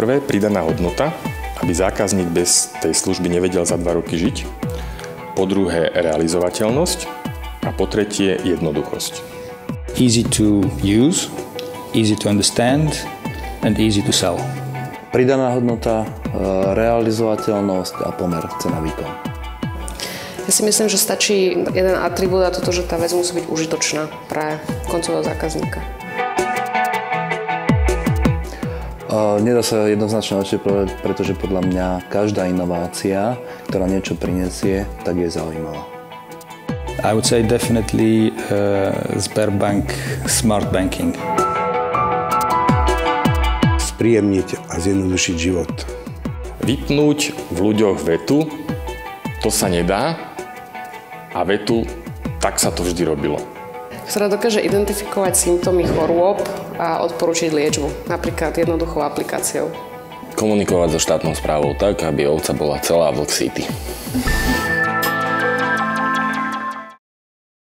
Poprvé, pridaná hodnota, aby zákazník bez tej služby nevedel za 2 roky žiť. Po druhé, realizovateľnosť. A po tretie, jednoduchosť. Easy to use, easy to understand and easy to sell. Pridaná hodnota, realizovateľnosť a pomer cena-výkon. Ja si myslím, že stačí jeden atribút a toto, že tá vec musí byť užitočná pre koncového zákazníka. Nedá sa jednoznačne odpovedať, pretože podľa mňa každá inovácia, ktorá niečo prinesie, tak je zaujímavá. I would say definitely Sberbank Smart Banking. Spríjemniť a zjednodušiť život. Vypnúť v ľuďoch vetu, to sa nedá, a vetu, tak sa to vždy robilo. Ktorá dokáže identifikovať symptómy chorôb a odporúčiť liečbu, napríklad jednoduchou aplikáciou. Komunikovať so štátnou správou tak, aby ovca bola celá, vlk sytý.